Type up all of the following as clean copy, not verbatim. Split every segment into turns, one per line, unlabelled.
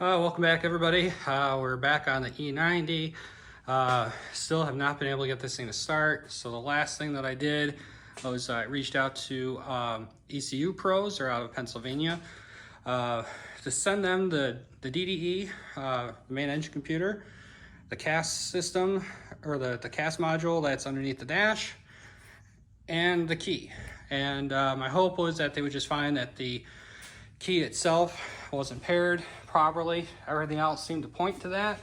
Welcome back, everybody. We're back on the E90. Still have not been able to get this thing to start. So the last thing that I did was I reached out to ECU Pros. They're out of Pennsylvania, to send them the DDE, main engine computer, the CAS system, or the CAS module that's underneath the dash, and the key. And my hope was that they would just find that the key itself wasn't paired properly. Everything else seemed to point to that.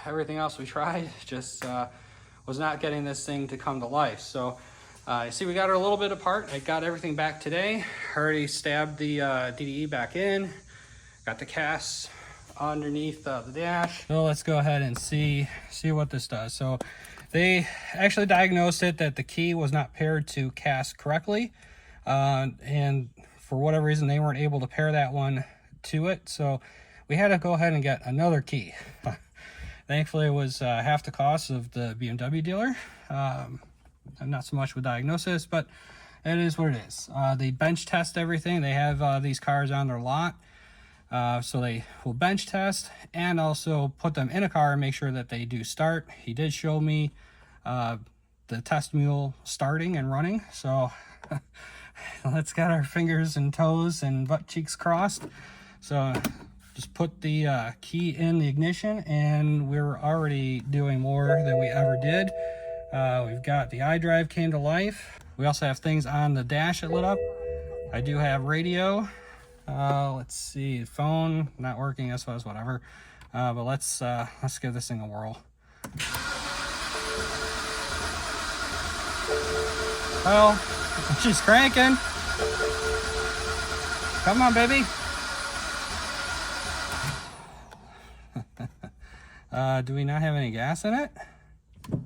Everything else we tried just was not getting this thing to come to life. So you see we got her a little bit apart. I got everything back today. Already stabbed the DDE back in. Got the CAS underneath the dash. So let's go ahead and see what this does. So they actually diagnosed it that the key was not paired to CAS correctly. And for whatever reason, they weren't able to pair that one to it. So we had to go ahead and get another key. Thankfully, it was half the cost of the BMW dealer. Not so much with diagnosis, but it is what it is. They bench test everything. They have these cars on their lot. So they will bench test and also put them in a car and make sure that they do start. He did show me the test mule starting and running. So let's get our fingers and toes and butt cheeks crossed. So just put the key in the ignition, and we're already doing more than we ever did. We've got the iDrive came to life. We also have things on the dash that lit up. I do have radio. Let's see, phone not working. This was whatever. But let's give this thing a whirl. Well, she's cranking. Come on, baby. Do we not have any gas in it? No,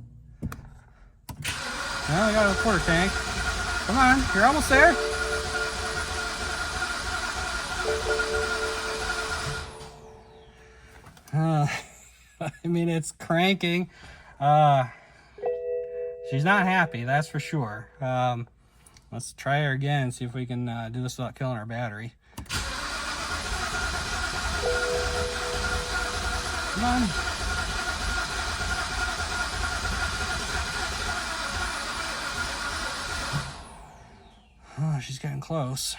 we got a quarter tank. Come on, you're almost there. I mean, it's cranking. She's not happy, that's for sure. Let's try her again, see if we can do this without killing our battery. Come on. Oh, she's getting close.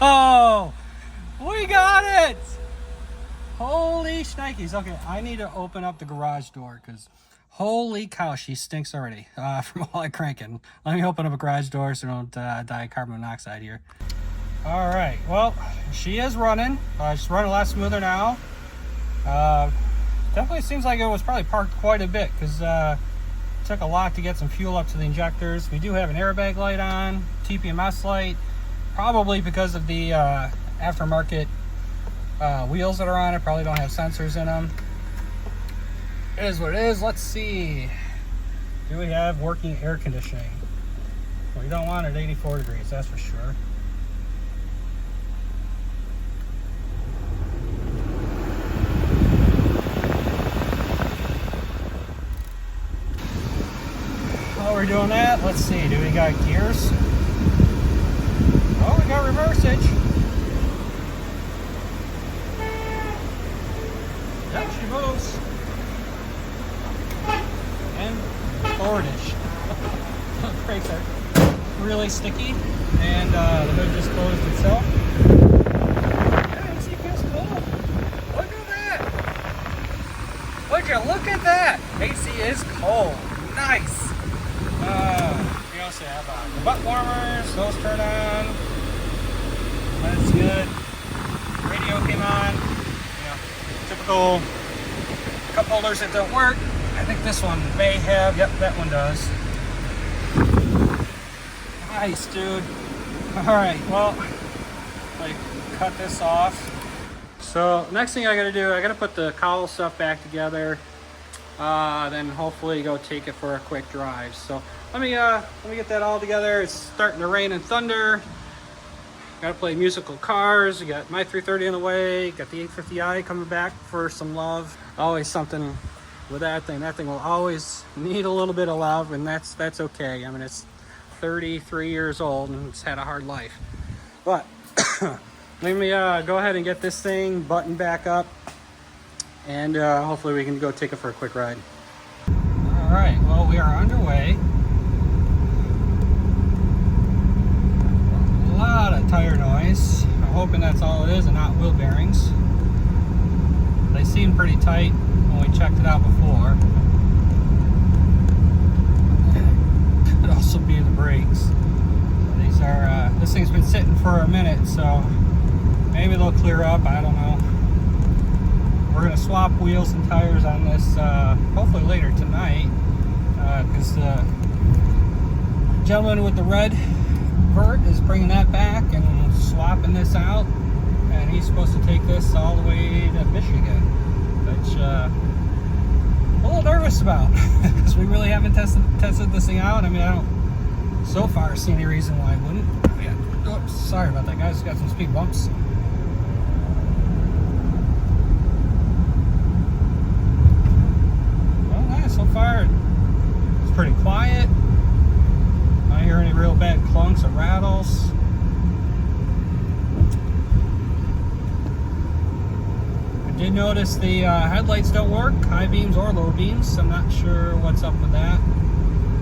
Oh, we got it! Holy shnikes. Okay, I need to open up the garage door because holy cow, she stinks already from all that cranking. Let me open up a garage door so I don't die of carbon monoxide here. All right, well, she is running. She's running a lot smoother now. Definitely seems like it was probably parked quite a bit because it took a lot to get some fuel up to the injectors. We do have an airbag light on, TPMS light, probably because of the aftermarket wheels that are on it. Probably don't have sensors in them. It is what it is. Let's see. Do we have working air conditioning? Well, you don't want it at 84 degrees, that's for sure. While we're doing that, let's see. Do we got gears? Oh, we got reversige. Yep, she moves. And forwardish. The brakes are really sticky, and the hood just closed itself. Yeah, AC feels cool. Look at that. Look at that. AC is cold. Nice. We also have the butt warmers. Those turn on. That's good. Radio came on. You know, typical cup holders that don't work. I think this one may have. Yep, that one does. Nice, dude. Alright, well, like, cut this off. So, next thing I gotta do, I gotta put the cowl stuff back together. Then hopefully go take it for a quick drive. So, let me get that all together. It's starting to rain and thunder. Gotta play musical cars. We got my 330 on the way. Got the 850i coming back for some love. Always something with that thing. That thing will always need a little bit of love, and that's okay. I mean, it's 33 years old and it's had a hard life. But let me go ahead and get this thing buttoned back up, and hopefully we can go take it for a quick ride. All right, well, we are underway. A lot of tire noise. I'm hoping that's all it is and not wheel bearings. They seem pretty tight when we checked it out before. Could also be the brakes. These are, this thing's been sitting for a minute, so maybe they'll clear up, I don't know. We're gonna swap wheels and tires on this hopefully later tonight, because the gentleman with the red vert is bringing that back and swapping this out, and he's supposed to take this all the way to Michigan, which I'm a little nervous about because we really haven't tested this thing out. I mean, I don't so far see any reason why I wouldn't. Yeah. Oops, sorry about that, guys. Got some speed bumps. So far, it's pretty quiet. I don't hear any real bad clunks or rattles. I did notice the headlights don't work, high beams or low beams. I'm not sure what's up with that,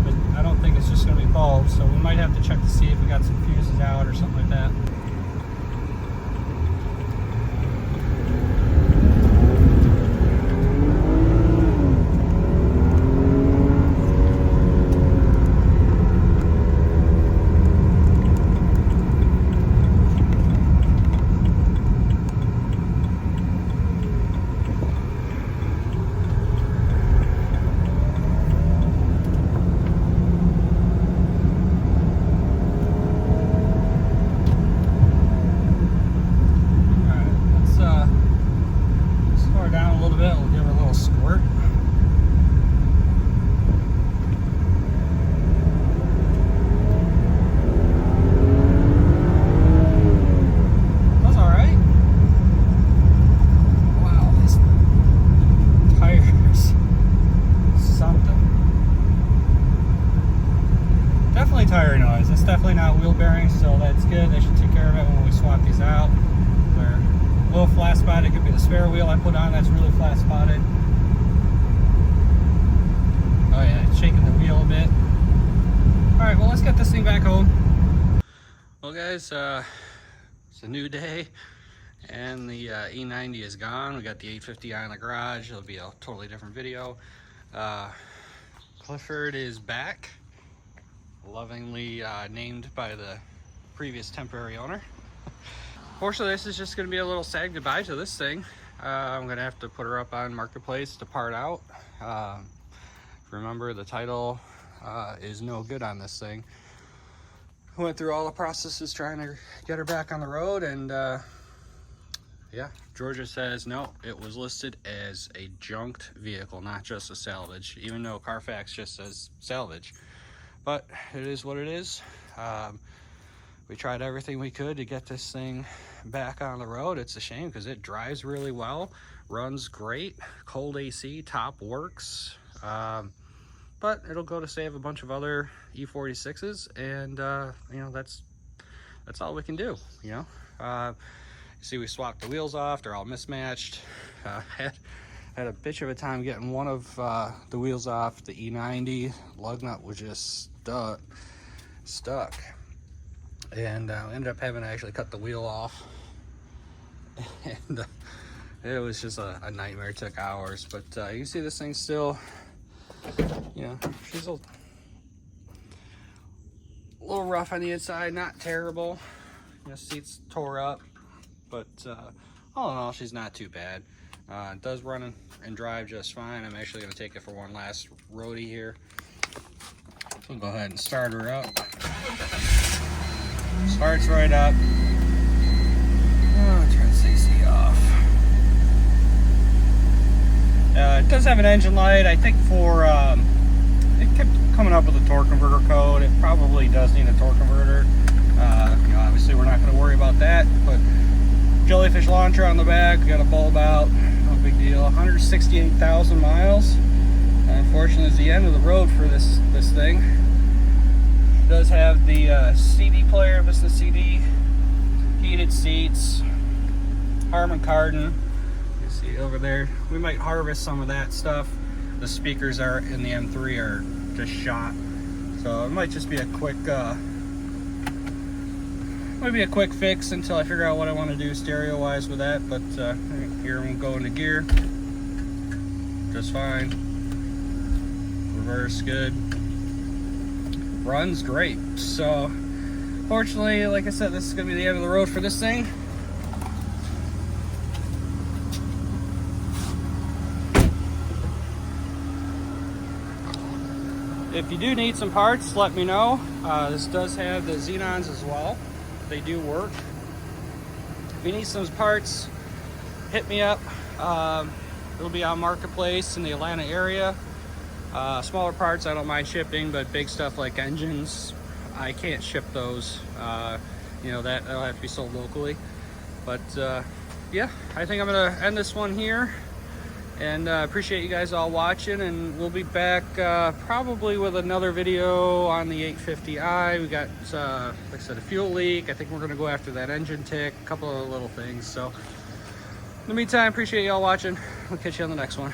but I don't think it's just going to be bulbs, so we might have to check to see if we got some fuses out or something like that. Tire noise. It's definitely not wheel bearings, so that's good. They should take care of it when we swap these out. They're a little flat spotted. It could be the spare wheel I put on that's really flat spotted. Oh yeah, it's shaking the wheel a bit. Alright, well, let's get this thing back home. Well guys, it's a new day and the E90 is gone. We got the 850i in the garage. It'll be a totally different video. Clifford is back, lovingly named by the previous temporary owner. Fortunately, this is just going to be a little sad goodbye to this thing. I'm going to have to put her up on Marketplace to part out. Remember, the title is no good on this thing. I went through all the processes trying to get her back on the road, and yeah, Georgia says no, it was listed as a junked vehicle, not just a salvage, even though Carfax just says salvage. But it is what it is. We tried everything we could to get this thing back on the road. It's a shame because it drives really well, runs great, cold AC, top works. But it'll go to save a bunch of other E46s, and you know, that's all we can do. You know, you see, we swapped the wheels off; they're all mismatched. Had a bitch of a time getting one of the wheels off. The E90 lug nut was just stuck, and ended up having to actually cut the wheel off, and it was just a nightmare. It took hours, but you can see this thing still, you know, she's a little rough on the inside, not terrible. You know, seats tore up, but all in all, she's not too bad. It does run and drive just fine. I'm actually going to take it for one last roadie here. We'll go ahead and start her up. Starts right up. Oh, turn the AC off. It does have an engine light. I think for it kept coming up with a torque converter code. It probably does need a torque converter. You know, obviously we're not going to worry about that, but jellyfish launcher on the back. We got a bulb out. No big deal. 168,000 miles. Unfortunately, it's the end of the road for this thing. It does have the CD player, listen to CD, heated seats, Harman Kardon. You see over there. We might harvest some of that stuff. The speakers are in the M3 are just shot, so it might just be a quick fix until I figure out what I want to do stereo wise with that. But here we'll go into gear just fine. Reverse good, runs great. So fortunately, like I said, this is gonna be the end of the road for this thing. If you do need some parts, let me know. This does have the xenons as well. They do work. If you need some parts, hit me up. It'll be on Marketplace in the Atlanta area. Smaller parts I don't mind shipping, but big stuff like engines, I can't ship those. You know, that'll have to be sold locally. But yeah, I think I'm gonna end this one here. And appreciate you guys all watching, and we'll be back probably with another video on the 850i. We got, like I said, a fuel leak. I think we're gonna go after that engine tick, a couple of little things. So in the meantime, appreciate y'all watching. We'll catch you on the next one.